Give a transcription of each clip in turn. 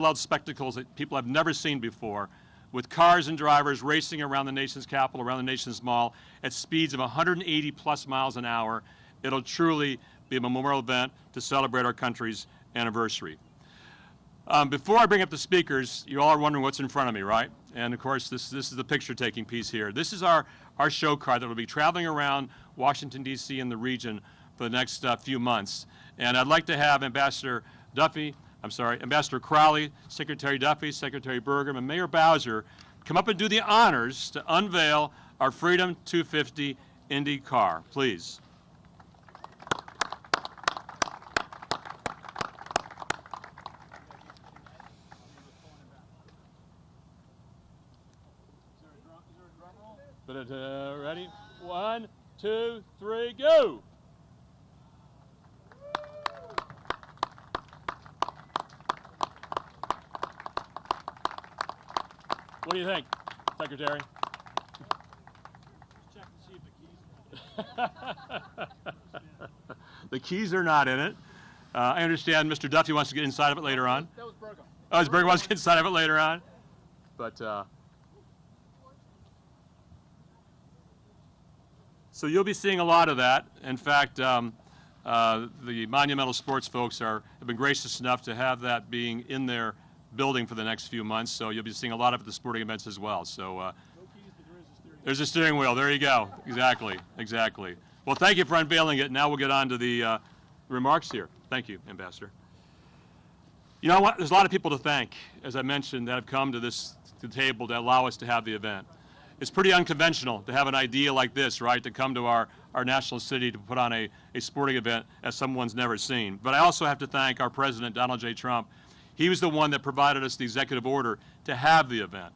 unparalleled spectacles that people have never seen before, with cars and drivers racing around the nation's capital, around the nation's mall, at speeds of 180 plus miles an hour. It'll truly be a memorial event to celebrate our country's anniversary. Before I bring up the speakers, you all are wondering what's in front of me, right? And of course, this is the picture-taking piece here. This is our show car that will be traveling around Washington, D.C. and the region for the next few months. And I'd like to have Ambassador Crowley, Secretary Duffy, Secretary Burgum, and Mayor Bowser come up and do the honors to unveil our Freedom 250 Indy car. Please. Ready? 1, 2, 3, go! What do you think, Secretary? Check to see if the keys. The keys are not in it. I understand Mr. Duffy wants to get inside of it later on. That was Burgum. Oh, Burgum wants to get inside of it later on. But so you'll be seeing a lot of that. In fact, the Monumental Sports folks have been gracious enough to have that being in their building for the next few months. So you'll be seeing a lot of it at the sporting events as well. So No keys, but there is a steering wheel. there's a steering wheel. There you go. Exactly. Exactly. Well, thank you for unveiling it. Now we'll get on to the remarks here. Thank you, Ambassador. You know what? There's a lot of people to thank, as I mentioned, that have come to the table to allow us to have the event. It's pretty unconventional to have an idea like this, right, to come to our national city to put on a sporting event as someone's never seen. But I also have to thank our President, Donald J. Trump. He was the one that provided us the executive order to have the event.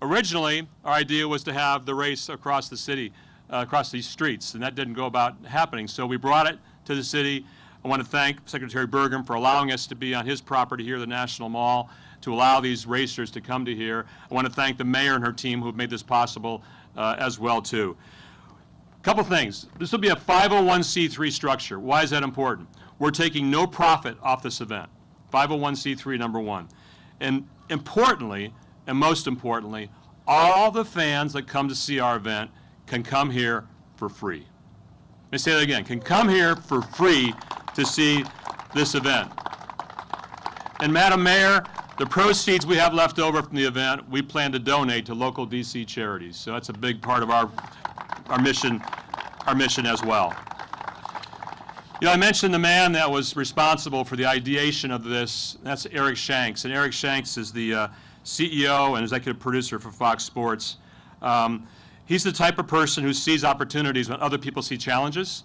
Originally, our idea was to have the race across the city, across these streets, and that didn't go about happening. So we brought it to the city. I want to thank Secretary Burgum for allowing us to be on his property here, the National Mall, to allow these racers to come to here. I want to thank the mayor and her team who have made this possible as well, too. A couple things. This will be a 501c3 structure. Why is that important? We're taking no profit off this event. 501c3, number one. And importantly, and most importantly, all the fans that come to see our event can come here for free. Let me say that again, can come here for free to see this event. And Madam Mayor, the proceeds we have left over from the event, we plan to donate to local D.C. charities. So that's a big part of our mission as well. You know, I mentioned the man that was responsible for the ideation of this. That's Eric Shanks. And Eric Shanks is the CEO and executive producer for Fox Sports. He's the type of person who sees opportunities when other people see challenges.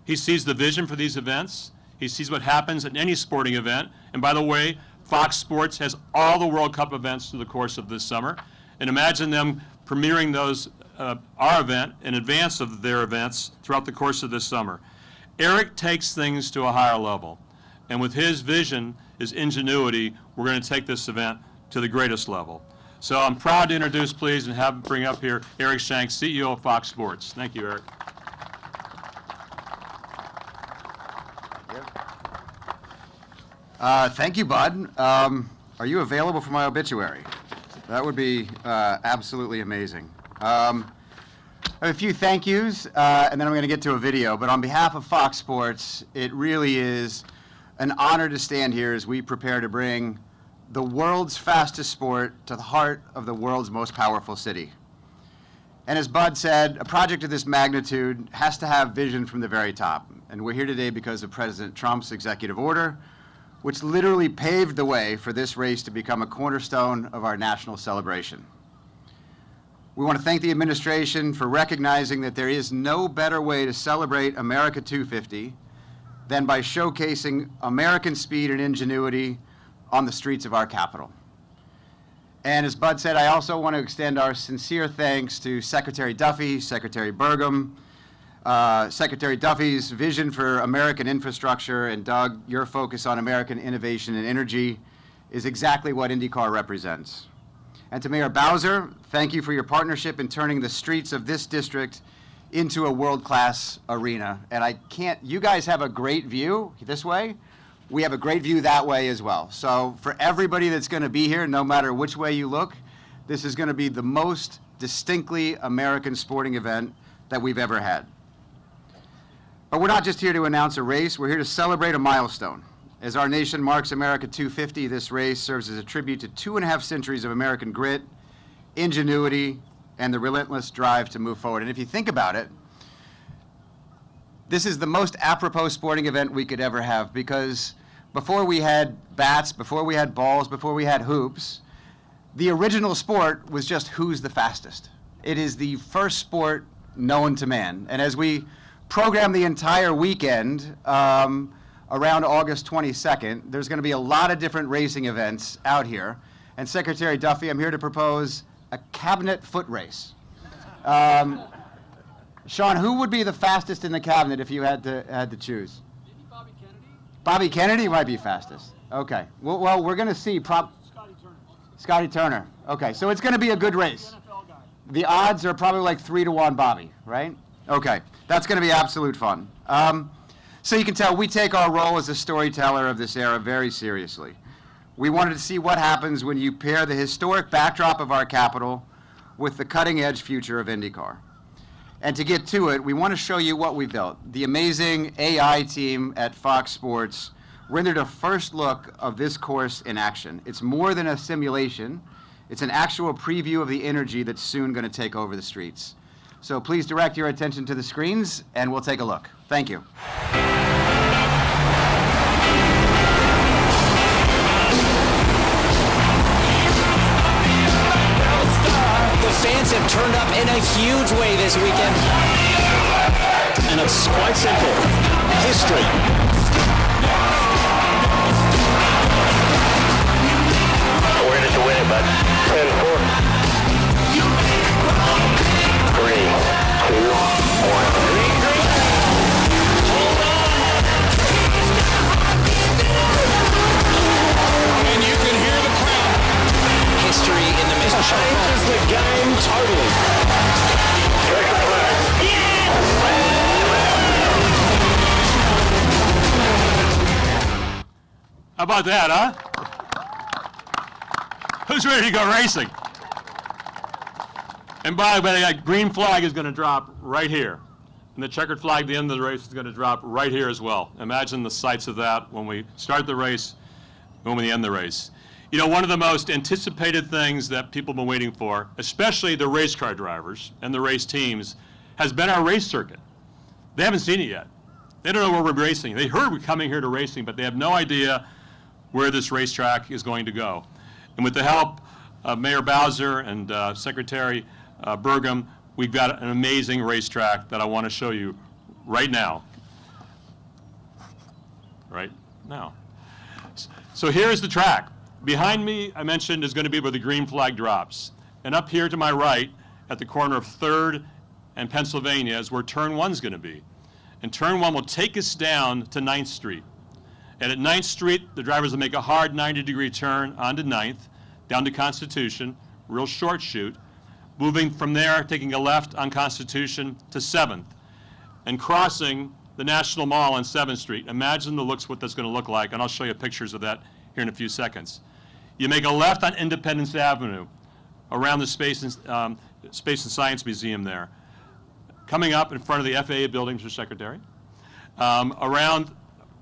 He sees the vision for these events. He sees what happens at any sporting event. And by the way, Fox Sports has all the World Cup events through the course of this summer. And imagine them premiering those, our event, in advance of their events throughout the course of this summer. Eric takes things to a higher level. And with his vision, his ingenuity, we're going to take this event to the greatest level. So I'm proud to introduce, please, and have him bring up here Eric Shanks, CEO of Fox Sports. Thank you, Eric. Thank you, Bud. Are you available for my obituary? That would be absolutely amazing. I have a few thank yous, and then I'm going to get to a video. But on behalf of Fox Sports, it really is an honor to stand here as we prepare to bring the world's fastest sport to the heart of the world's most powerful city. And as Bud said, a project of this magnitude has to have vision from the very top. And we're here today because of President Trump's executive order, which literally paved the way for this race to become a cornerstone of our national celebration. We want to thank the administration for recognizing that there is no better way to celebrate America 250 than by showcasing American speed and ingenuity on the streets of our capital. And as Bud said, I also want to extend our sincere thanks to Secretary Duffy, Secretary Burgum, Secretary Duffy's vision for American infrastructure, and Doug, your focus on American innovation and energy is exactly what IndyCar represents. And to Mayor Bowser, thank you for your partnership in turning the streets of this district into a world-class arena. And you guys have a great view this way, we have a great view that way as well. So for everybody that's going to be here, no matter which way you look, this is going to be the most distinctly American sporting event that we've ever had. But we're not just here to announce a race, we're here to celebrate a milestone. As our nation marks America 250, this race serves as a tribute to 2.5 centuries of American grit, ingenuity, and the relentless drive to move forward. And if you think about it, this is the most apropos sporting event we could ever have, because before we had bats, before we had balls, before we had hoops, the original sport was just who's the fastest. It is the first sport known to man. And as we program the entire weekend, around August 22nd, there's going to be a lot of different racing events out here. And Secretary Duffy, I'm here to propose a cabinet foot race. Sean, who would be the fastest in the cabinet if you had to choose? Maybe Bobby Kennedy? Bobby Kennedy might be fastest. Okay. Well, we're going to see. Scotty Turner. Scotty Turner. Okay, so it's going to be a good race. NFL guy. The odds are probably like 3-1 Bobby, right? Okay, that's going to be absolute fun. So you can tell we take our role as a storyteller of this era very seriously. We wanted to see what happens when you pair the historic backdrop of our capital with the cutting-edge future of IndyCar. And to get to it, we want to show you what we built. The amazing AI team at Fox Sports rendered a first look of this course in action. It's more than a simulation. It's an actual preview of the energy that's soon going to take over the streets. So please direct your attention to the screens, and we'll take a look. Thank you. The fans have turned up in a huge way this weekend. And it's quite simple. History. We're in it to win it, bud. 10-4. 3, 2, 1. Green, green. Hold on. And you can hear the crowd. History in the making. Changes the game totally. Checkered flag. How about that, huh? Who's ready to go racing? And by the way, that green flag is going to drop right here. And the checkered flag at the end of the race is going to drop right here as well. Imagine the sights of that when we start the race, when we end the race. You know, one of the most anticipated things that people have been waiting for, especially the race car drivers and the race teams, has been our race circuit. They haven't seen it yet. They don't know where we're racing. They heard we're coming here to racing, but they have no idea where this racetrack is going to go. And with the help of Mayor Bowser and Secretary Burgum, we've got an amazing racetrack that I want to show you right now. Right now. So here's the track. Behind me, I mentioned, is going to be where the green flag drops. And up here to my right, at the corner of 3rd and Pennsylvania, is where turn 1 is going to be. And turn 1 will take us down to 9th Street. And at 9th Street, the drivers will make a hard 90-degree turn onto 9th, down to Constitution, real short shoot, moving from there, taking a left on Constitution to 7th, and crossing the National Mall on 7th Street. Imagine the looks what that's going to look like, and I'll show you pictures of that here in a few seconds. You make a left on Independence Avenue, around the Space and Science Museum there. Coming up in front of the FAA building, Mr. Secretary, around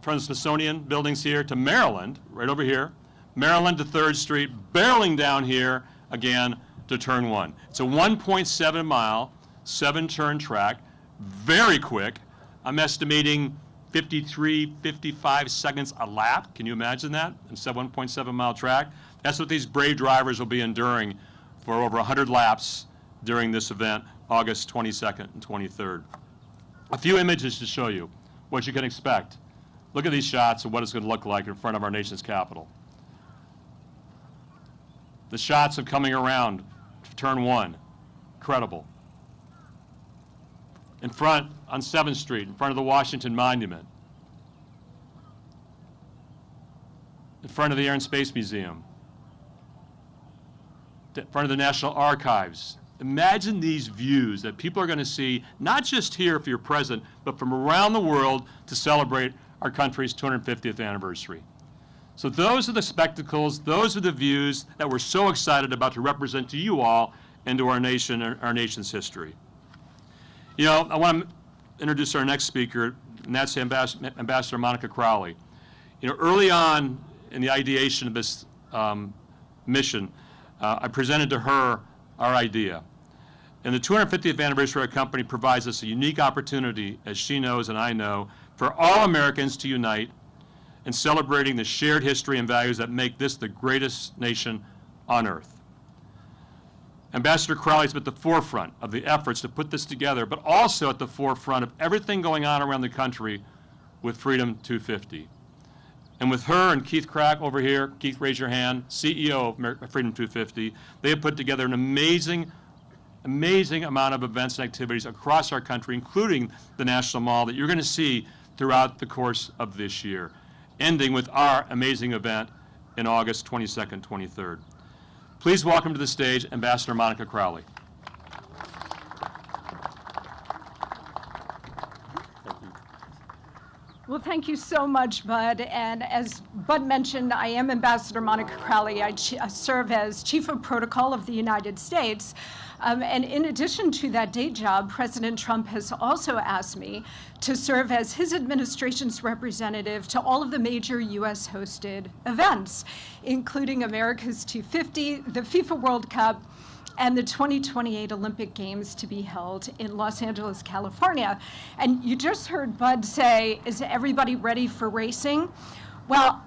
from the Smithsonian buildings here to Maryland, right over here, Maryland to 3rd Street, barreling down here again to turn 1. It's a 1.7 mile, 7-turn track, very quick. I'm estimating 53, 55 seconds a lap. Can you imagine that? It's a 1.7 mile track. That's what these brave drivers will be enduring for over 100 laps during this event, August 22nd and 23rd. A few images to show you what you can expect. Look at these shots of what it's going to look like in front of our nation's capital. The shots of coming around turn 1, incredible. In front on 7th Street, in front of the Washington Monument. In front of the Air and Space Museum. In front of the National Archives. Imagine these views that people are going to see, not just here if you're present, but from around the world to celebrate our country's 250th anniversary. So those are the spectacles, those are the views that we're so excited about to represent to you all and to our nation, our nation's history. You know, I want to introduce our next speaker, and that's Ambassador Monica Crowley. You know, early on in the ideation of this mission, I presented to her our idea. And the 250th anniversary of our company provides us a unique opportunity, as she knows and I know, for all Americans to unite in celebrating the shared history and values that make this the greatest nation on earth. Ambassador Crowley is at the forefront of the efforts to put this together, but also at the forefront of everything going on around the country with Freedom 250. And with her and Keith Crack over here, Keith, raise your hand, CEO of Freedom 250, they have put together an amazing amount of events and activities across our country, including the National Mall, that you're going to see throughout the course of this year, ending with our amazing event in August 22nd, 23rd. Please welcome to the stage Ambassador Monica Crowley. Well, thank you so much, Bud. And as Bud mentioned, I am Ambassador Monica Crowley. I serve as Chief of Protocol of the United States. And in addition to that day job, President Trump has also asked me to serve as his administration's representative to all of the major U.S. hosted events, including America's 250, the FIFA World Cup, and the 2028 Olympic Games to be held in Los Angeles, California. And you just heard Bud say, is everybody ready for racing? Well,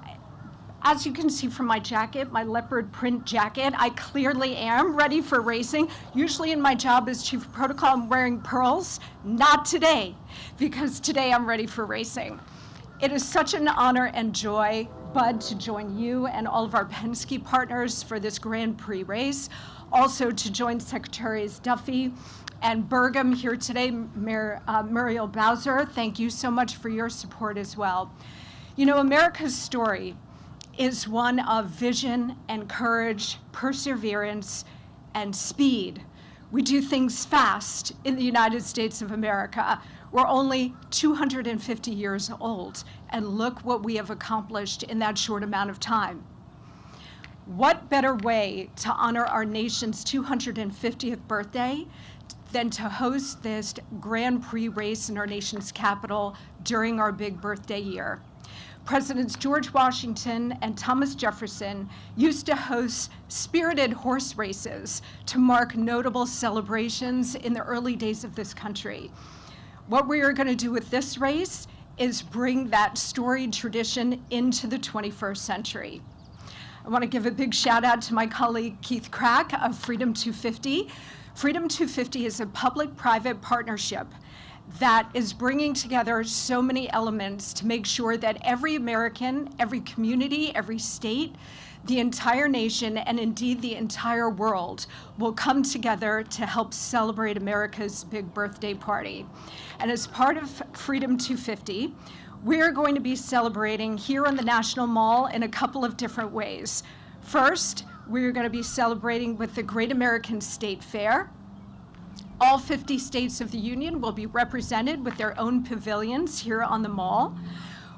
as you can see from my jacket, my leopard print jacket, I clearly am ready for racing. Usually in my job as Chief of Protocol, I'm wearing pearls. Not today, because today I'm ready for racing. It is such an honor and joy, Bud, to join you and all of our Penske partners for this Grand Prix race. Also to join Secretaries Duffy and Burgum here today, Muriel Bowser. Thank you so much for your support as well. You know, America's story is one of vision and courage, perseverance, and speed. We do things fast in the United States of America. We're only 250 years old, and look what we have accomplished in that short amount of time. What better way to honor our nation's 250th birthday than to host this Grand Prix race in our nation's capital during our big birthday year? Presidents George Washington and Thomas Jefferson used to host spirited horse races to mark notable celebrations in the early days of this country. What we are going to do with this race is bring that storied tradition into the 21st century. I want to give a big shout out to my colleague Keith Crack of Freedom 250. Freedom 250 is a public-private partnership that is bringing together so many elements to make sure that every American, every community, every state, the entire nation, and indeed the entire world will come together to help celebrate America's big birthday party. And as part of Freedom 250, we're going to be celebrating here on the National Mall in a couple of different ways. First, we're going to be celebrating with the Great American State Fair. All 50 states of the Union will be represented with their own pavilions here on the mall.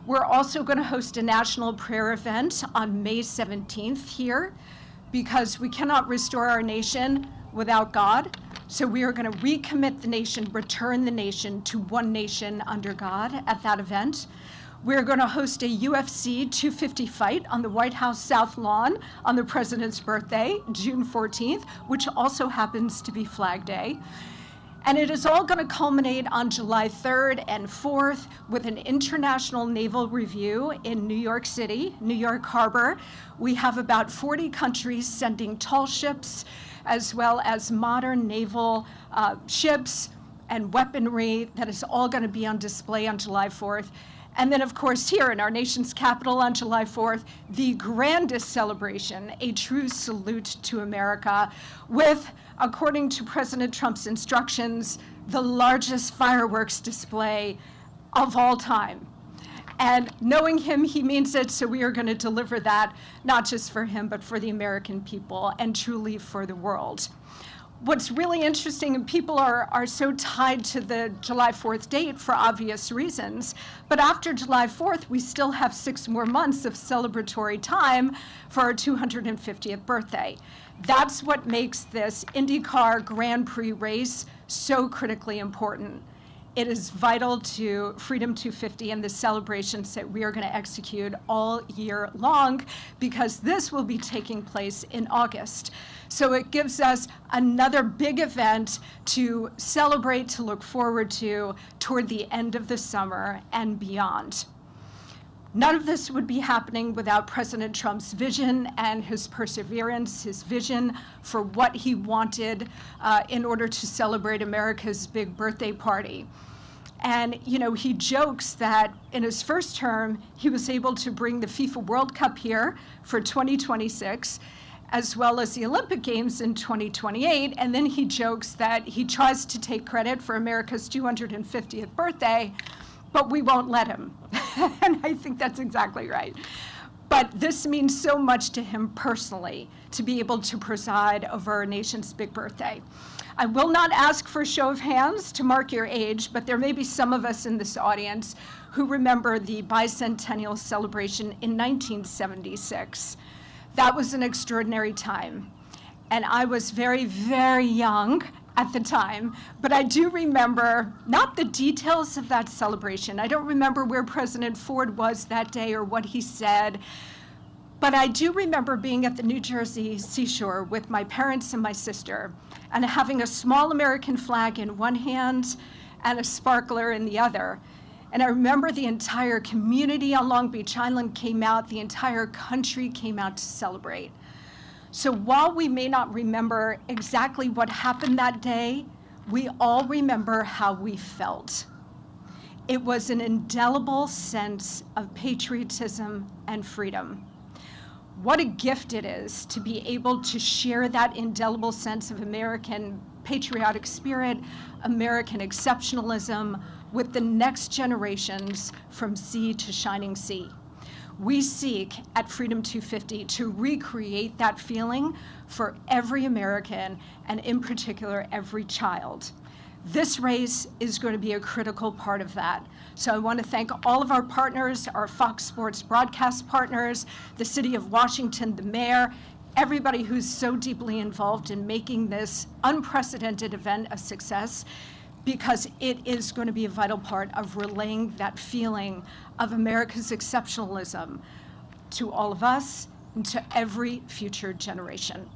We're also going to host a national prayer event on May 17th here, because we cannot restore our nation without God. So we are going to recommit the nation, return the nation to one nation under God at that event. We're going to host a UFC 250 fight on the White House South Lawn on the president's birthday, June 14th, which also happens to be Flag Day. And it is all going to culminate on July 3rd and 4th with an international naval review in New York City, New York Harbor. We have about 40 countries sending tall ships, as well as modern naval ships and weaponry that is all going to be on display on July 4th. And then, of course, here in our nation's capital on July 4th, the grandest celebration, a true salute to America, with, according to President Trump's instructions, the largest fireworks display of all time. And knowing him, he means it, so we are going to deliver that, not just for him, but for the American people, and truly for the world. what's really interesting, and people are so tied to the July 4th date for obvious reasons, but after July 4th, we still have 6 more months of celebratory time for our 250th birthday. That's what makes this IndyCar Grand Prix race so critically important. It is vital to Freedom 250 and the celebrations that we are going to execute all year long, because this will be taking place in August. So it gives us another big event to celebrate, to look forward to toward the end of the summer and beyond. None of this would be happening without President Trump's vision and his perseverance, his vision for what he wanted in order to celebrate America's big birthday party. And, you know, he jokes that in his first term, he was able to bring the FIFA World Cup here for 2026, as well as the Olympic Games in 2028. And then he jokes that he tries to take credit for America's 250th birthday, but we won't let him. And I think that's exactly right. But this means so much to him personally, to be able to preside over our nation's big birthday. I will not ask for a show of hands to mark your age, but there may be some of us in this audience who remember the bicentennial celebration in 1976. That was an extraordinary time. And I was very, very young at the time, but I do remember not the details of that celebration. I don't remember where President Ford was that day or what he said, but I do remember being at the New Jersey seashore with my parents and my sister, and having a small American flag in one hand and a sparkler in the other. And I remember the entire community on Long Beach Island came out, the entire country came out to celebrate. So while we may not remember exactly what happened that day, we all remember how we felt. It was an indelible sense of patriotism and freedom. What a gift it is to be able to share that indelible sense of American patriotic spirit, American exceptionalism with the next generations from sea to shining sea. We seek at Freedom 250 to recreate that feeling for every American, and in particular, every child. This race is going to be a critical part of that. So I want to thank all of our partners, our Fox Sports broadcast partners, the City of Washington, the mayor, everybody who's so deeply involved in making this unprecedented event a success, because it is going to be a vital part of relaying that feeling of America's exceptionalism to all of us and to every future generation.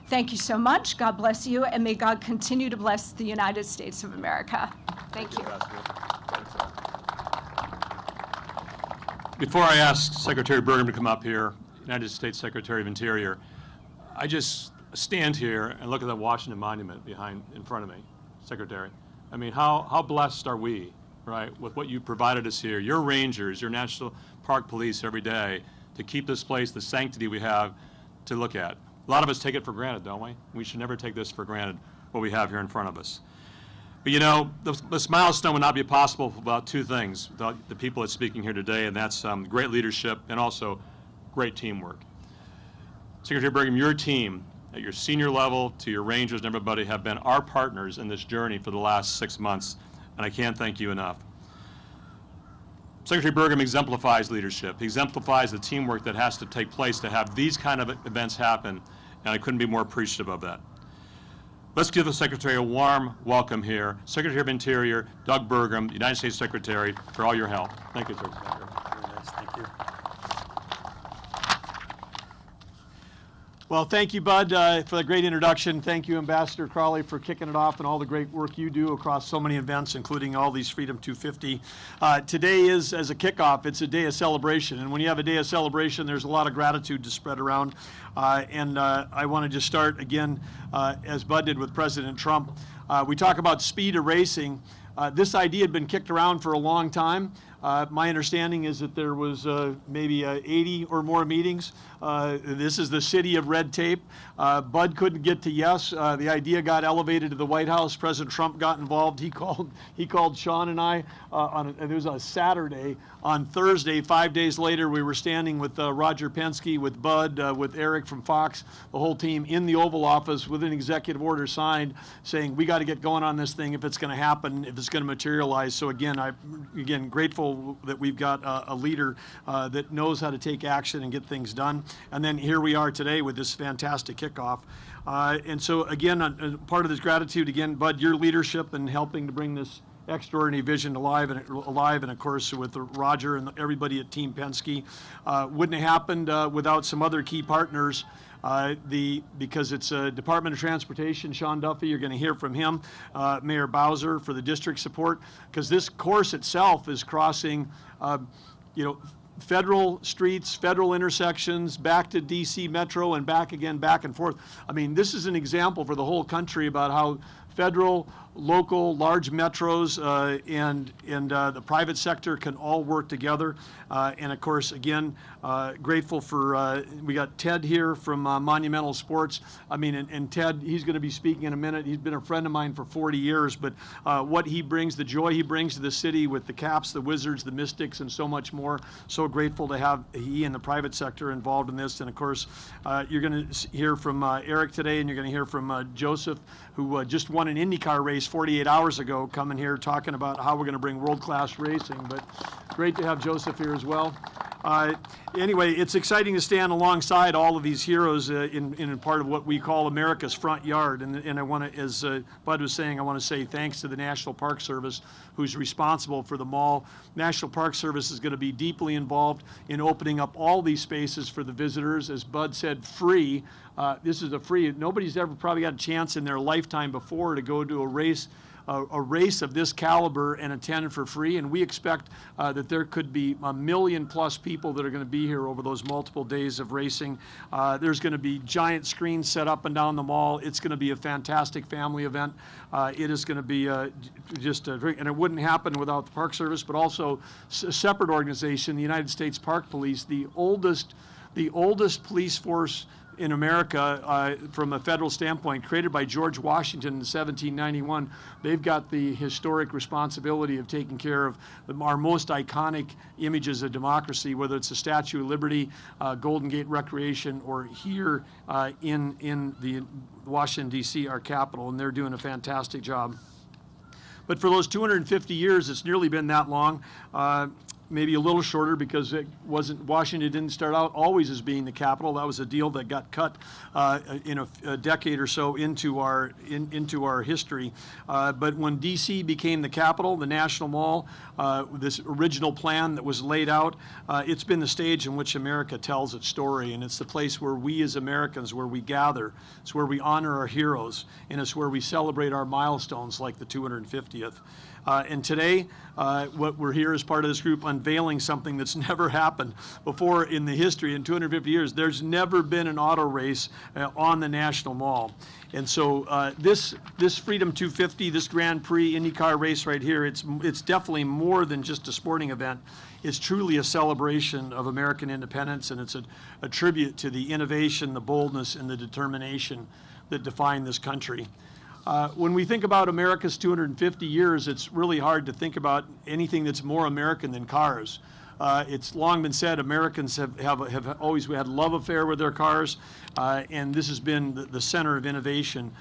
Thank you so much. God bless you, and may God continue to bless the United States of America. Thank you. Before I ask Secretary Burgum to come up here, United States Secretary of Interior, I just stand here and look at the Washington Monument in front of me, Secretary. I mean, how blessed are we, right, with what you provided us here, your rangers, your National Park Police every day, to keep this place the sanctity we have to look at. A lot of us take it for granted, don't we? We should never take this for granted, what we have here in front of us. But you know, this milestone would not be possible without two things, without the people that's speaking here today, and that's great leadership and also great teamwork. Secretary Burgum, your team, at your senior level, to your rangers and everybody, have been our partners in this journey for the last 6 months, and I can't thank you enough. Secretary Burgum exemplifies leadership. He exemplifies the teamwork that has to take place to have these kind of events happen, and I couldn't be more appreciative of that. Let's give the Secretary a warm welcome here. Secretary of Interior, Doug Burgum, United States Secretary, for all your help. Thank you, Secretary. Very nice. Thank you. Well, thank you, Bud, for the great introduction. Thank you, Ambassador Crowley, for kicking it off and all the great work you do across so many events, including all these Freedom 250. Today is, as a kickoff, it's a day of celebration. And when you have a day of celebration, there's a lot of gratitude to spread around. I want to just start again, as Bud did with President Trump. We talk about speed of racing. This idea had been kicked around for a long time. My understanding is that there was maybe 80 or more meetings. This is the city of red tape. Bud couldn't get to yes. The idea got elevated to the White House. President Trump got involved. He called Sean and I it was a Saturday. On Thursday, 5 days later, we were standing with Roger Penske, with Bud, with Eric from Fox, the whole team in the Oval Office with an executive order signed saying we got to get going on this thing if it's going to happen, if it's going to materialize. So again, I'm grateful that we've got a leader that knows how to take action and get things done. And then here we are today with this fantastic kickoff. And so again, part of this gratitude, again, Bud, your leadership and helping to bring this extraordinary vision alive, and of course with Roger and everybody at Team Penske. Wouldn't have happened without some other key partners. Because it's Department of Transportation, Sean Duffy, you're going to hear from him, Mayor Bowser for the district support, because this course itself is crossing, federal streets, federal intersections, back to DC Metro and back again, back and forth. I mean, this is an example for the whole country about how federal, local, large metros and the private sector can all work together. And of course, again, grateful for, we got Ted here from Monumental Sports. I mean, and Ted, he's going to be speaking in a minute. He's been a friend of mine for 40 years, but what he brings, the joy he brings to the city with the Caps, the Wizards, the Mystics, and so much more. So grateful to have he and the private sector involved in this. And of course, you're going to hear from Eric today, and you're going to hear from Joseph, who just won an IndyCar race 48 hours ago, coming here talking about how we're going to bring world-class racing. But great to have Joseph here as well. Anyway, it's exciting to stand alongside all of these heroes in part of what we call America's front yard. And I want to, as Bud was saying, I want to say thanks to the National Park Service, who's responsible for the mall. National Park Service is going to be deeply involved in opening up all these spaces for the visitors. As Bud said, free. This is a free. Nobody's ever probably got a chance in their lifetime before to go to a race of this caliber and attend for free, and we expect that there could be 1 million+ people that are going to be here over those multiple days of racing. There's going to be giant screens set up and down the mall. It's going to be a fantastic family event. It is going to be and it wouldn't happen without the Park Service, but also a separate organization, the United States Park Police, the oldest police force in America from a federal standpoint, created by George Washington in 1791. They've got the historic responsibility of taking care of our most iconic images of democracy, whether it's the Statue of Liberty, Golden Gate Recreation, or here in the Washington, D.C., our capital, and they're doing a fantastic job. But for those 250 years, it's nearly been that long. Maybe a little shorter, because it wasn't, Washington didn't start out always as being the capital. That was a deal that got cut in a decade or so into our history. But when DC became the capital, the National Mall, this original plan that was laid out, it's been the stage in which America tells its story, and it's the place where we as Americans, where we gather. It's where we honor our heroes, and it's where we celebrate our milestones like the 250th. And today, what we're here as part of this group unveiling something that's never happened before in the history in 250 years. There's never been an auto race on the National Mall. And so this Freedom 250, this Grand Prix IndyCar race right here, it's definitely more than just a sporting event. It's truly a celebration of American independence, and it's a tribute to the innovation, the boldness, and the determination that define this country. When we think about America's 250 years, it's really hard to think about anything that's more American than cars. It's long been said Americans have always had love affair with their cars, and this has been the center of innovation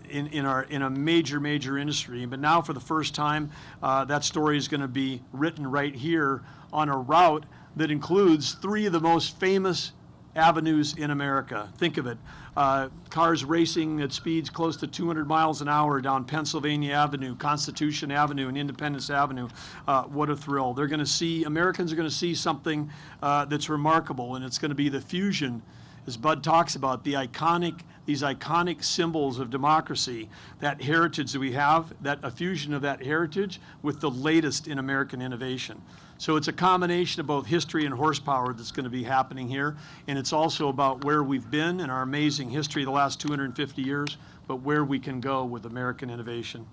in a major industry. But now, for the first time, that story is going to be written right here on a route that includes 3 of the most famous avenues in America. Think of it. Cars racing at speeds close to 200 miles an hour down Pennsylvania Avenue, Constitution Avenue, and Independence Avenue. What a thrill. Americans are going to see something that's remarkable, and it's going to be the fusion, as Bud talks about, these iconic symbols of democracy, that heritage that we have, a fusion of that heritage with the latest in American innovation. So it's a combination of both history and horsepower that's going to be happening here, and it's also about where we've been in our amazing history the last 250 years, but where we can go with American innovation.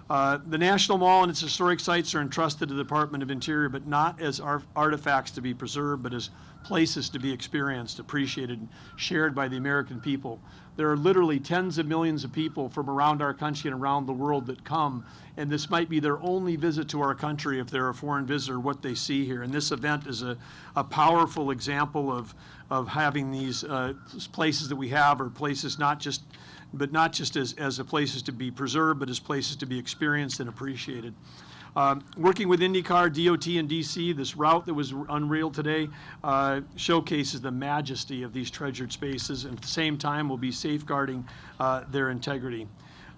The National Mall and its historic sites are entrusted to the Department of Interior, but not as artifacts to be preserved, but as places to be experienced, appreciated, and shared by the American people. There are literally tens of millions of people from around our country and around the world that come, and this might be their only visit to our country if they're a foreign visitor, what they see here. And this event is a powerful example of having these places that we have are places not just as places to be preserved, but as places to be experienced and appreciated. Working with IndyCar, DOT, and DC, this route that was unveiled today showcases the majesty of these treasured spaces, and at the same time will be safeguarding their integrity.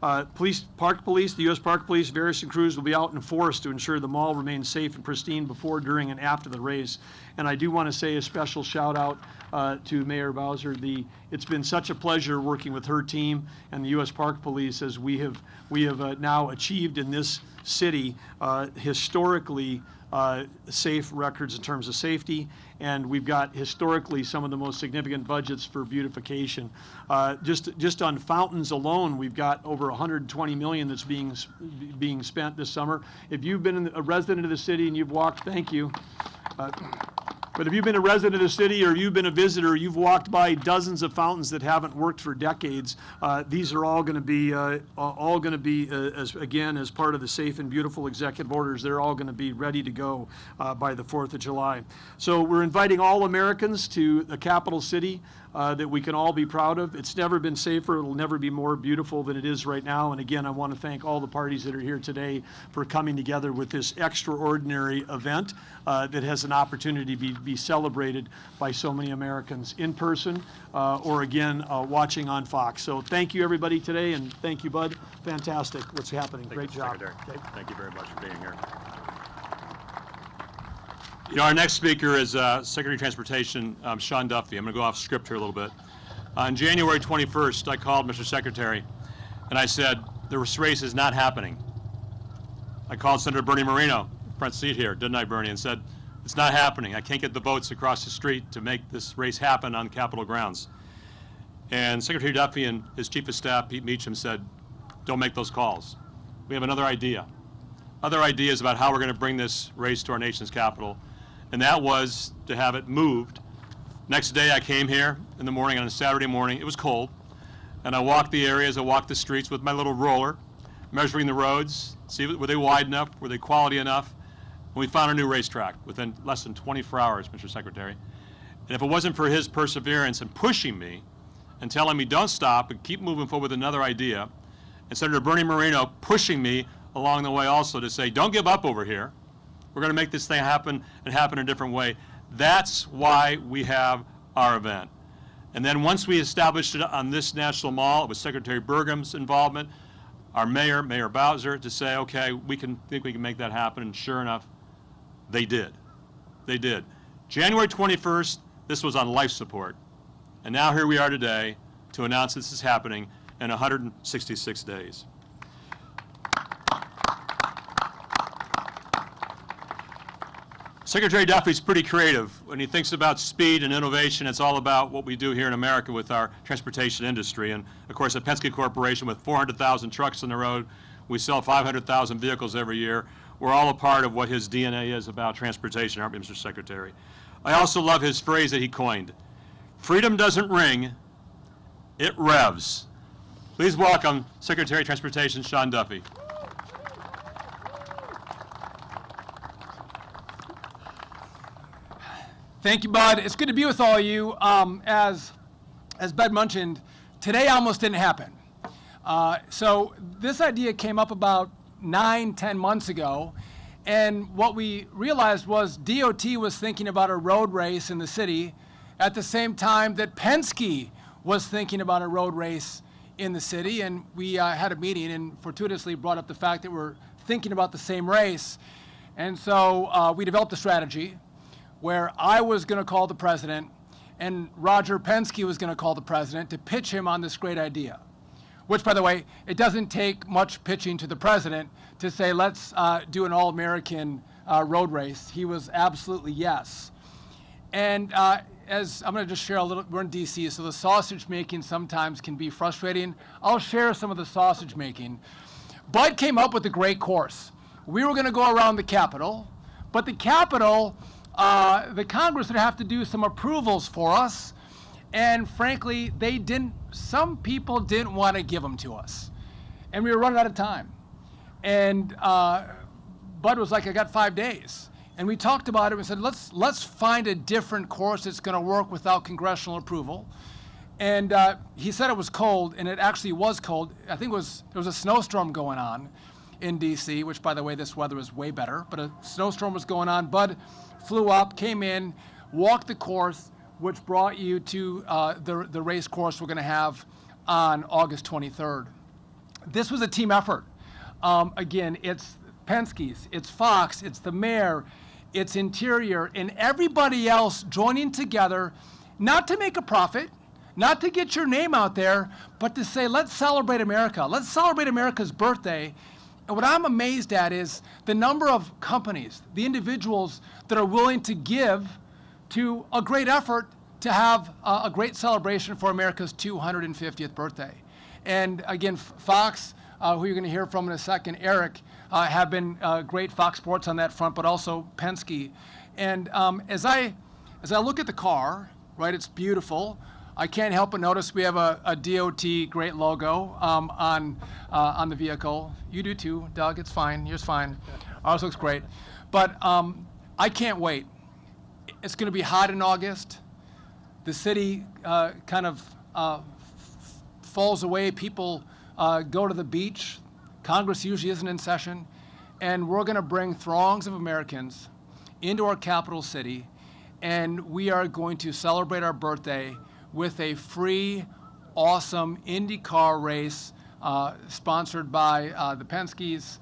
Park Police, the U.S. Park Police, various crews will be out in force to ensure the mall remains safe and pristine before, during, and after the race. And I do want to say a special shout out to Mayor Bowser. It's been such a pleasure working with her team and the U.S. Park Police as we have now achieved in this city historically safe records in terms of safety, and we've got historically some of the most significant budgets for beautification. Just on fountains alone, we've got over $120 million that's being spent this summer. If you've been a resident of the city and you've walked, thank you. But if you've been a resident of the city or you've been a visitor, you've walked by dozens of fountains that haven't worked for decades. These are all going to be as part of the safe and beautiful executive orders. They're all going to be ready to go by the 4th of July. So we're inviting all Americans to the capital city that we can all be proud of. It's never been safer. It'll never be more beautiful than it is right now. And again, I want to thank all the parties that are here today for coming together with this extraordinary event that has an opportunity to be celebrated by so many Americans in person or again watching on Fox. So thank you everybody today, and thank you, Bud. Fantastic what's happening. Great job. Okay. Thank you very much for being here. You know, our next speaker is Secretary of Transportation, Sean Duffy. I'm going to go off script here a little bit. On January 21st, I called Mr. Secretary, and I said, this race is not happening. I called Senator Bernie Moreno, front seat here, didn't I, Bernie, and said, it's not happening. I can't get the votes across the street to make this race happen on Capitol grounds. And Secretary Duffy and his Chief of Staff, Pete Meacham, said, don't make those calls. We have another idea. Other ideas about how we're going to bring this race to our nation's capital. And that was to have it moved. Next day I came here in the morning on a Saturday morning. It was cold. And I walked the areas, I walked the streets with my little roller, measuring the roads, see were they wide enough, were they quality enough. And we found a new racetrack within less than 24 hours, Mr. Secretary. And if it wasn't for his perseverance and pushing me and telling me don't stop and keep moving forward with another idea, and Senator Bernie Moreno pushing me along the way also to say don't give up over here. We're going to make this thing happen and happen in a different way. That's why we have our event. And then once we established it on this national mall, it was Secretary Burgum's involvement, our mayor, Mayor Bowser, to say, okay, we think we can make that happen. And sure enough, they did. They did. January 21st, this was on life support. And now here we are today to announce this is happening in 166 days. Secretary Duffy's pretty creative. When he thinks about speed and innovation, it's all about what we do here in America with our transportation industry. And of course, at Penske Corporation, with 400,000 trucks on the road, we sell 500,000 vehicles every year. We're all a part of what his DNA is about transportation, aren't we, Mr. Secretary? I also love his phrase that he coined. Freedom doesn't ring, it revs. Please welcome Secretary of Transportation, Sean Duffy. Thank you, Bud. It's good to be with all of you. As Bud mentioned, today almost didn't happen. So this idea came up about 9-10 months ago, and what we realized was DOT was thinking about a road race in the city at the same time that Penske was thinking about a road race in the city, and we had a meeting and fortuitously brought up the fact that we're thinking about the same race. And so we developed a strategy where I was going to call the president and Roger Penske was going to call the president to pitch him on this great idea. Which, by the way, it doesn't take much pitching to the president to say, let's do an all-American road race. He was absolutely yes. And as I'm going to just share a little, we're in DC, so the sausage making sometimes can be frustrating. I'll share some of the sausage making. Bud came up with a great course. We were going to go around the Capitol, but the Capitol, the Congress would have to do some approvals for us, and frankly, some people didn't want to give them to us. And we were running out of time. And Bud was like, I got 5 days. And we talked about it and said, let's find a different course that's going to work without congressional approval. And he said it was cold, and it actually was cold. I think there was a snowstorm going on in D.C., which, by the way, this weather is way better. But a snowstorm was going on. Bud flew up, came in, walked the course, which brought you to the race course we're going to have on August 23rd. This was a team effort. Again, it's Penske's, it's Fox, it's the mayor, it's Interior, and everybody else joining together, not to make a profit, not to get your name out there, but to say, let's celebrate America. Let's celebrate America's birthday. And what I'm amazed at is the number of companies, the individuals that are willing to give to a great effort to have a great celebration for America's 250th birthday. And again, Fox, who you're going to hear from in a second, Eric, have been great, Fox Sports on that front, but also Penske. And as I look at the car, right, it's beautiful. I can't help but notice we have a DOT great logo on the vehicle. You do too, Doug. It's fine. Yours fine. Ours looks great. But I can't wait. It's going to be hot in August. The city kind of falls away. People go to the beach. Congress usually isn't in session. And we're going to bring throngs of Americans into our capital city, and we are going to celebrate our birthday with a free, awesome IndyCar race sponsored by the Penskes,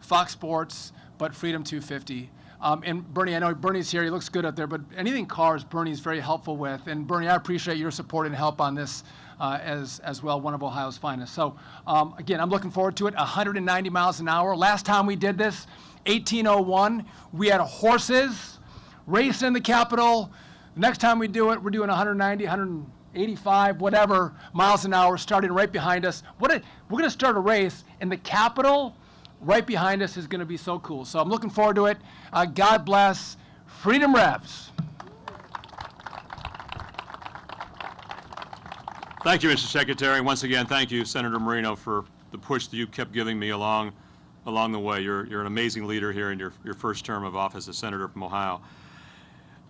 Fox Sports, but Freedom 250. And Bernie, I know Bernie's here. He looks good up there, but anything cars, Bernie's very helpful with. And Bernie, I appreciate your support and help on this as well, one of Ohio's finest. So again, I'm looking forward to it. 190 miles an hour. Last time we did this, 1801, we had horses racing in the Capitol. Next time we do it, we're doing 190, 185, whatever miles an hour, starting right behind us. We're going to start a race in the Capitol. Right behind us is going to be so cool. So I'm looking forward to it. God bless. Freedom Revs. Thank you, Mr. Secretary. Once again, thank you, Senator Marino, for the push that you kept giving me along the way. You're an amazing leader here in your first term of office as Senator from Ohio.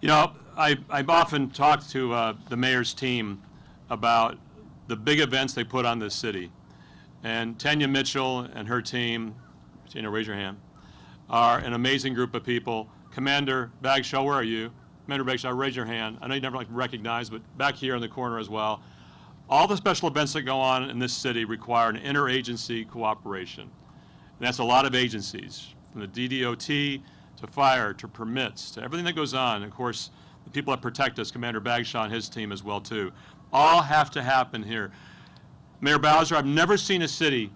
You know, I've often talked to the mayor's team about the big events they put on this city. And Tanya Mitchell and her team, Tina, raise your hand, are an amazing group of people. Commander Bagshaw, where are you? Commander Bagshaw, raise your hand. I know you never like to recognize, but back here in the corner as well. All the special events that go on in this city require an interagency cooperation. And that's a lot of agencies, from the DDOT to fire, to permits, to everything that goes on. Of course, the people that protect us, Commander Bagshaw and his team as well, too. All have to happen here. Mayor Bowser, I've never seen a city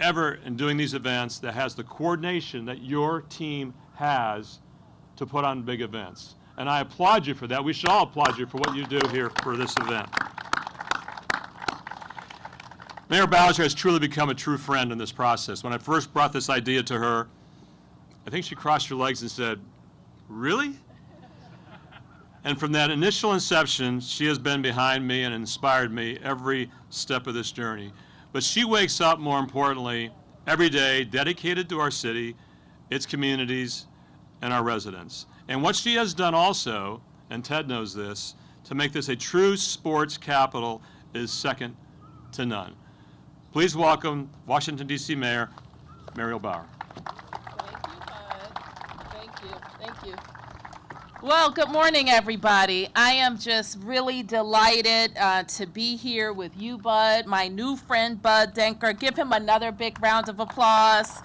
ever in doing these events that has the coordination that your team has to put on big events. And I applaud you for that. We should all applaud you for what you do here for this event. Mayor Bowser has truly become a true friend in this process. When I first brought this idea to her, I think she crossed her legs and said, "Really?" And from that initial inception, she has been behind me and inspired me every step of this journey. But she wakes up, more importantly, every day dedicated to our city, its communities, and our residents. And what she has done also, and Ted knows this, to make this a true sports capital is second to none. Please welcome Washington, D.C. Mayor Muriel Bauer. Thank you. Well, good morning, everybody. I am just really delighted to be here with you, Bud, my new friend, Bud Denker. Give him another big round of applause.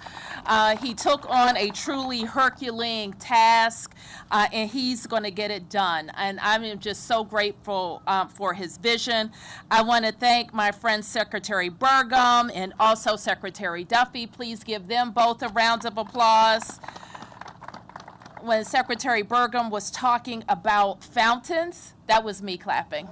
He took on a truly Herculean task, and he's going to get it done. And I'm just so grateful for his vision. I want to thank my friend Secretary Burgum and also Secretary Duffy. Please give them both a round of applause. When Secretary Burgum was talking about fountains, that was me clapping.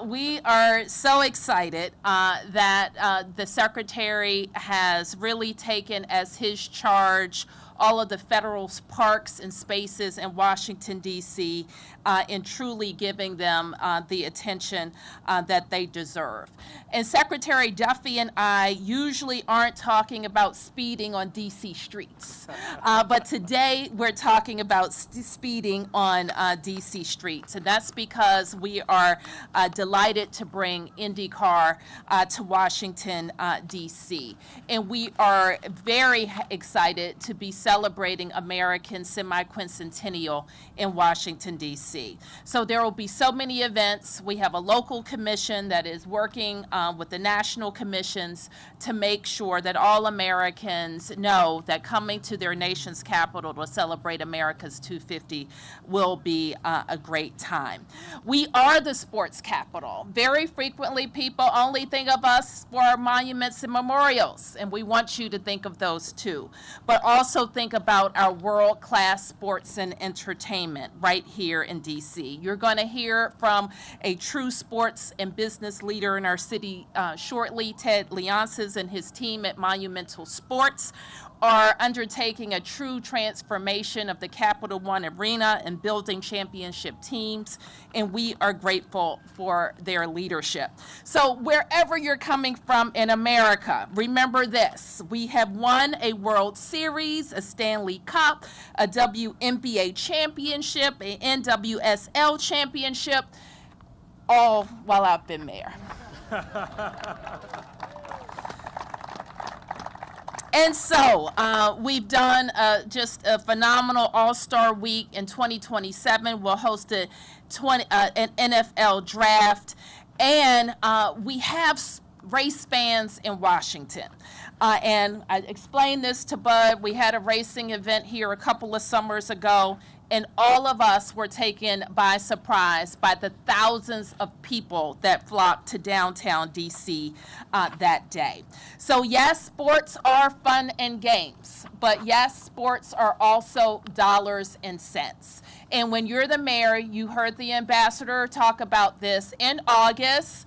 We are so excited that the Secretary has really taken as his charge all of the federal parks and spaces in Washington, D.C., and truly giving them the attention that they deserve. And Secretary Duffy and I usually aren't talking about speeding on D.C. streets, but today we're talking about speeding on D.C. streets, and that's because we are delighted to bring IndyCar to Washington, D.C. And we are very excited to be celebrating American semi-quincentennial in Washington, D.C. So there will be so many events. We have a local commission that is working with the national commissions to make sure that all Americans know that coming to their nation's capital to celebrate America's 250 will be a great time. We are the sports capital. Very frequently, people only think of us for our monuments and memorials, and we want you to think of those too. But also think about our world-class sports and entertainment right here in D.C. You're going to hear from a true sports and business leader in our city shortly. Ted Leonsis and his team at Monumental Sports are undertaking a true transformation of the Capital One Arena and building championship teams, and we are grateful for their leadership. So wherever you're coming from in America, remember this: we have won a World Series, a Stanley Cup, a WNBA championship, an NWSL championship, all while I've been mayor. And so we've done just a phenomenal All-Star Week. In 2027, we'll host an NFL draft. And we have race fans in Washington. And I explained this to Bud. We had a racing event here a couple of summers ago, and all of us were taken by surprise by the thousands of people that flocked to downtown D.C. That day. So yes, sports are fun and games, but yes, sports are also dollars and cents. And when you're the mayor, you heard the ambassador talk about this in August.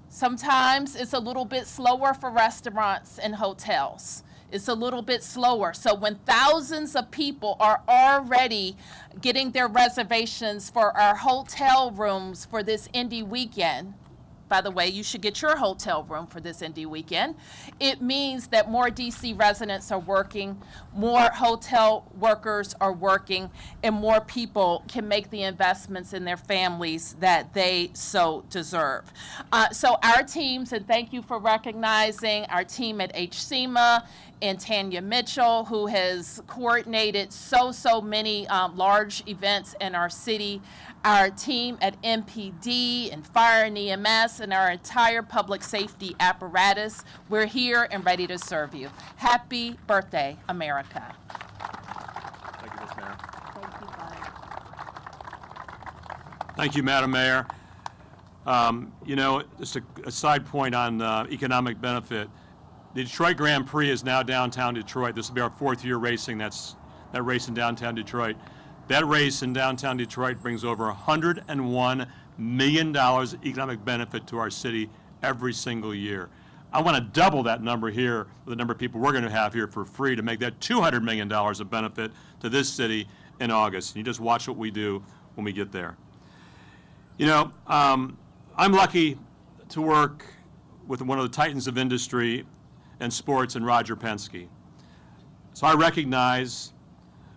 Sometimes it's a little bit slower for restaurants and hotels. It's a little bit slower. So when thousands of people are already getting their reservations for our hotel rooms for this Indy weekend, by the way, you should get your hotel room for this Indy weekend. It means that more DC residents are working, more hotel workers are working, and more people can make the investments in their families that they so deserve. So our teams, and thank you for recognizing our team at HCMA and Tanya Mitchell, who has coordinated so many large events in our city, our team at MPD and Fire and EMS, and our entire public safety apparatus. We're here and ready to serve you. Happy birthday, America. Thank you, Ms. Mayor. Thank you, Bud. Thank you, Madam Mayor. You know, just a side point on economic benefit. The Detroit Grand Prix is now downtown Detroit. This will be our 4th year racing. That race in downtown Detroit. That race in downtown Detroit brings over $101 million economic benefit to our city every single year. I want to double that number here with the number of people we're going to have here for free to make that $200 million of benefit to this city in August. And you just watch what we do when we get there. You know, I'm lucky to work with one of the titans of industry and sports in Roger Penske. So I recognize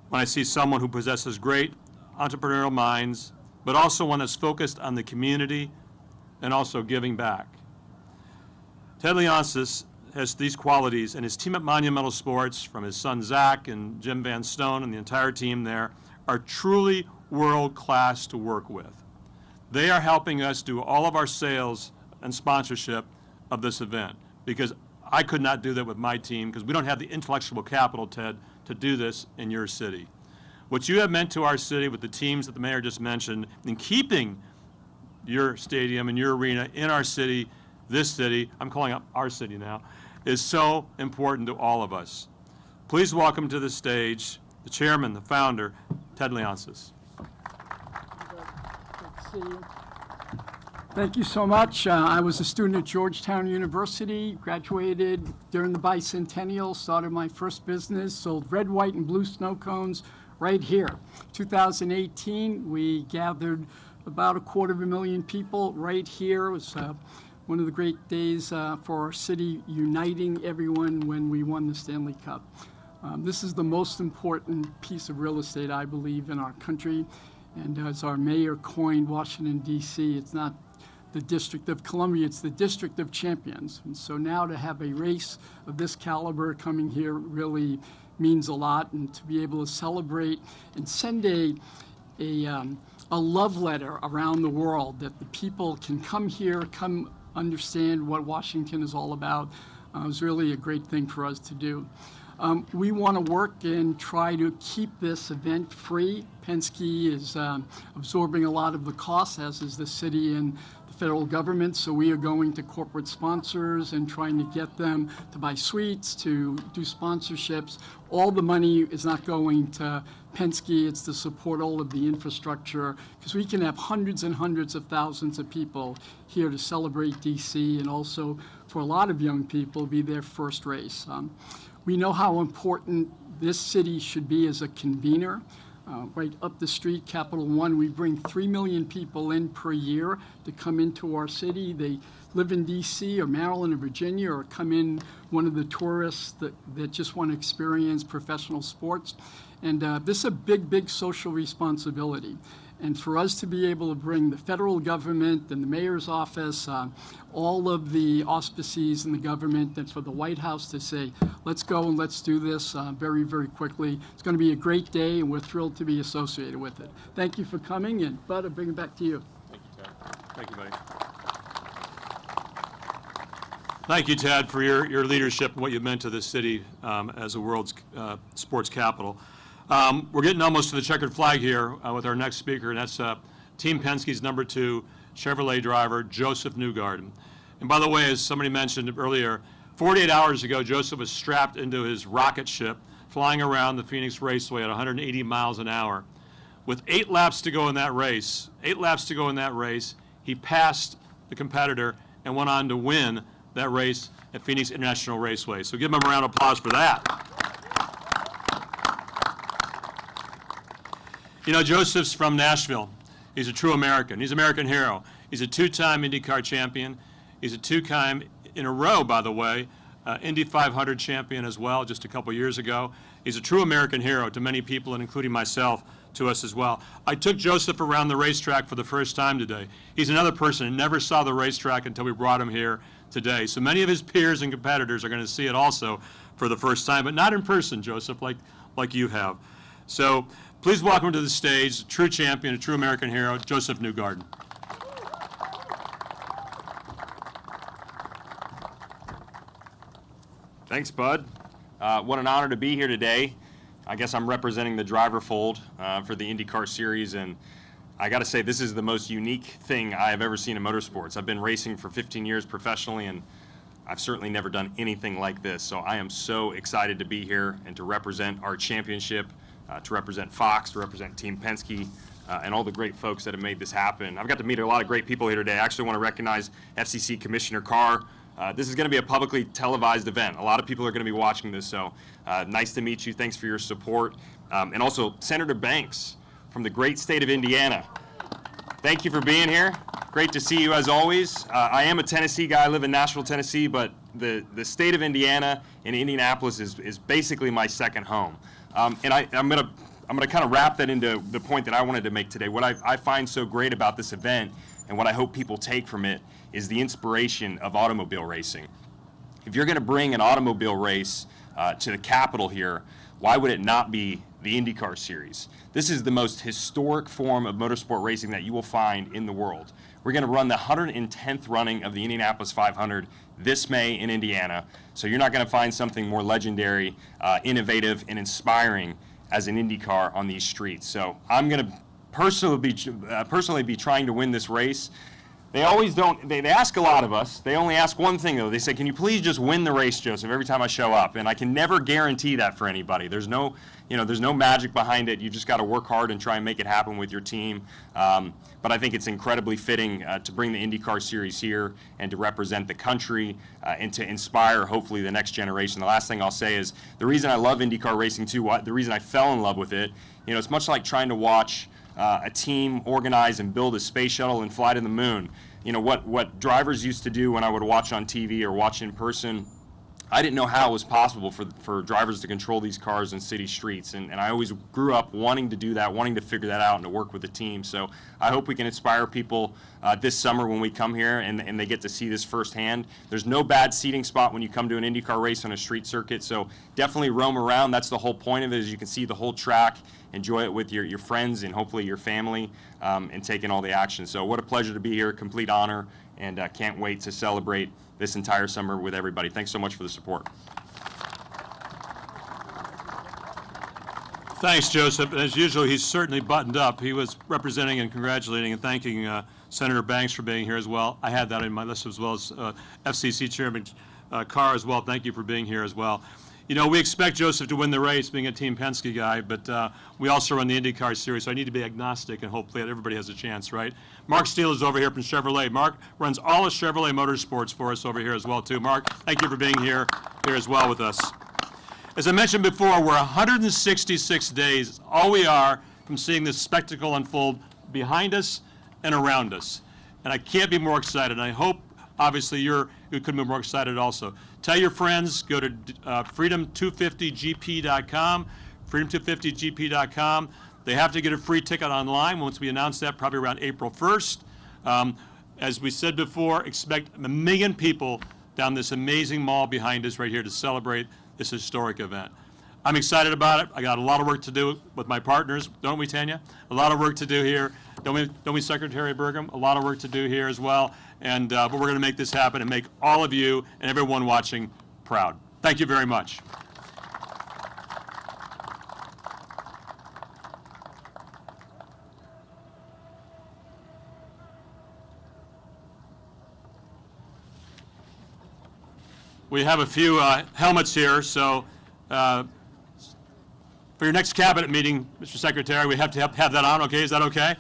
when I see someone who possesses great entrepreneurial minds, but also one that's focused on the community and also giving back. Ted Leonsis has these qualities, and his team at Monumental Sports, from his son Zach and Jim Van Stone and the entire team there, are truly world-class to work with. They are helping us do all of our sales and sponsorship of this event, because I could not do that with my team, because we don't have the intellectual capital, Ted, to do this in your city. What you have meant to our city with the teams that the mayor just mentioned, in keeping your stadium and your arena in our city, this city, I'm calling it our city now, is so important to all of us. Please welcome to the stage the chairman, the founder, Ted Leonsis. Good to see you. Thank you so much. I was a student at Georgetown University, graduated during the bicentennial, started my first business, sold red, white, and blue snow cones right here. 2018, we gathered about 250,000 people right here. It was one of the great days for our city, uniting everyone when we won the Stanley Cup. This is the most important piece of real estate, I believe, in our country. And as our mayor coined Washington, D.C., it's not the District of Columbia, it's the District of Champions. And so now to have a race of this caliber coming here really means a lot, and to be able to celebrate and send a love letter around the world that the people can come here, come understand what Washington is all about, is really a great thing for us to do. We want to work and try to keep this event free. Penske is absorbing a lot of the costs, as is the city and the federal government, so we are going to corporate sponsors and trying to get them to buy suites, to do sponsorships. All the money is not going to Penske, it's to support all of the infrastructure, because we can have hundreds and hundreds of thousands of people here to celebrate DC, and also for a lot of young people, be their first race. We know how important this city should be as a convener. Right up the street, Capital One, we bring 3 million people in per year to come into our city. They live in DC or Maryland or Virginia, or come in one of the tourists that just want to experience professional sports. And this is a big, big social responsibility. And for us to be able to bring the federal government and the mayor's office, all of the auspices in the government, and for the White House to say, let's go and let's do this very, very quickly. It's going to be a great day, and we're thrilled to be associated with it. Thank you for coming, and Bud, I'll bring it back to you. Thank you, Ted. Thank you, buddy. Thank you, Ted, for your leadership and what you've meant to this city as the world's sports capital. We're getting almost to the checkered flag here with our next speaker, and that's Team Penske's number 2 Chevrolet driver, Joseph Newgarden. And by the way, as somebody mentioned earlier, 48 hours ago, Joseph was strapped into his rocket ship, flying around the Phoenix Raceway at 180 miles an hour. With 8 laps to go in that race, he passed the competitor and went on to win that race at Phoenix International Raceway. So give him a round of applause for that. You know, Joseph's from Nashville. He's a true American. He's an American hero. He's a 2-time IndyCar champion. He's a 2-time in a row, by the way, Indy 500 champion as well, just a couple years ago. He's a true American hero to many people, and including myself, to us as well. I took Joseph around the racetrack for the first time today. He's another person who never saw the racetrack until we brought him here today. So many of his peers and competitors are going to see it also for the first time, but not in person, Joseph, like you have. So please welcome to the stage, a true champion, a true American hero, Joseph Newgarden. Thanks, Bud. What an honor to be here today. I guess I'm representing the driver fold for the IndyCar series, and I got to say this is the most unique thing I have ever seen in motorsports. I've been racing for 15 years professionally, and I've certainly never done anything like this. So I am so excited to be here and to represent our championship, to represent Fox, to represent Team Penske, and all the great folks that have made this happen. I've got to meet a lot of great people here today. I actually want to recognize FCC Commissioner Carr. This is going to be a publicly televised event. A lot of people are going to be watching this, so nice to meet you. Thanks for your support. And also Senator Banks from the great state of Indiana. Thank you for being here. Great to see you as always. I am a Tennessee guy. I live in Nashville, Tennessee, but the state of Indiana and Indianapolis is basically my second home. And I'm gonna kind of wrap that into the point that I wanted to make today. What I find so great about this event, and what I hope people take from it, is the inspiration of automobile racing. If you're going to bring an automobile race to the Capitol here, why would it not be the IndyCar series? This is the most historic form of motorsport racing that you will find in the world. We're going to run the 110th running of the Indianapolis 500 this May in Indiana, so you're not going to find something more legendary, innovative, and inspiring as an IndyCar on these streets. So I'm going to personally be trying to win this race. They always don't, they ask a lot of us. They only ask one thing, though. They say, can you please just win the race, Joseph, every time I show up? And I can never guarantee that for anybody. There's no, there's no magic behind it. You just got to work hard and try and make it happen with your team. But I think it's incredibly fitting to bring the IndyCar Series here and to represent the country and to inspire, hopefully, the next generation. The last thing I'll say is the reason I love IndyCar racing, too, the reason I fell in love with it, it's much like trying to watch a team organize and build a space shuttle and fly to the moon. What drivers used to do when I would watch on TV or watch in person, I didn't know how it was possible for drivers to control these cars in city streets. And I always grew up wanting to do that, wanting to figure that out and to work with the team. So I hope we can inspire people this summer when we come here and they get to see this firsthand. There's no bad seating spot when you come to an IndyCar race on a street circuit. So definitely roam around. That's the whole point of it, is you can see the whole track, enjoy it with your friends and hopefully your family, and take in all the action. So what a pleasure to be here, complete honor, and can't wait to celebrate this entire summer with everybody. Thanks so much for the support. Thanks, Joseph. As usual, he's certainly buttoned up. He was representing and congratulating and thanking Senator Banks for being here as well. I had that in my list, as well as FCC Chairman Carr as well. Thank you for being here as well. We expect Joseph to win the race, being a Team Penske guy, but we also run the IndyCar Series, so I need to be agnostic and hopefully everybody has a chance, right? Mark Steele is over here from Chevrolet. Mark runs all of Chevrolet Motorsports for us over here as well, too. Mark, thank you for being here as well with us. As I mentioned before, we're 166 days, all we are, from seeing this spectacle unfold behind us and around us. And I can't be more excited, and I hope, obviously, you could be more excited also. Tell your friends, go to freedom250gp.com, freedom250gp.com. They have to get a free ticket online once we announce that, probably around April 1st. As we said before, expect 1 million people down this amazing mall behind us right here to celebrate this historic event. I'm excited about it. I got a lot of work to do with my partners, don't we, Tanya? A lot of work to do here. Don't we, Secretary Burgum? A lot of work to do here as well. And but we're going to make this happen and make all of you and everyone watching proud. Thank you very much. We have a few helmets here, so for your next cabinet meeting, Mr. Secretary, we have to have that on, okay? Is that okay?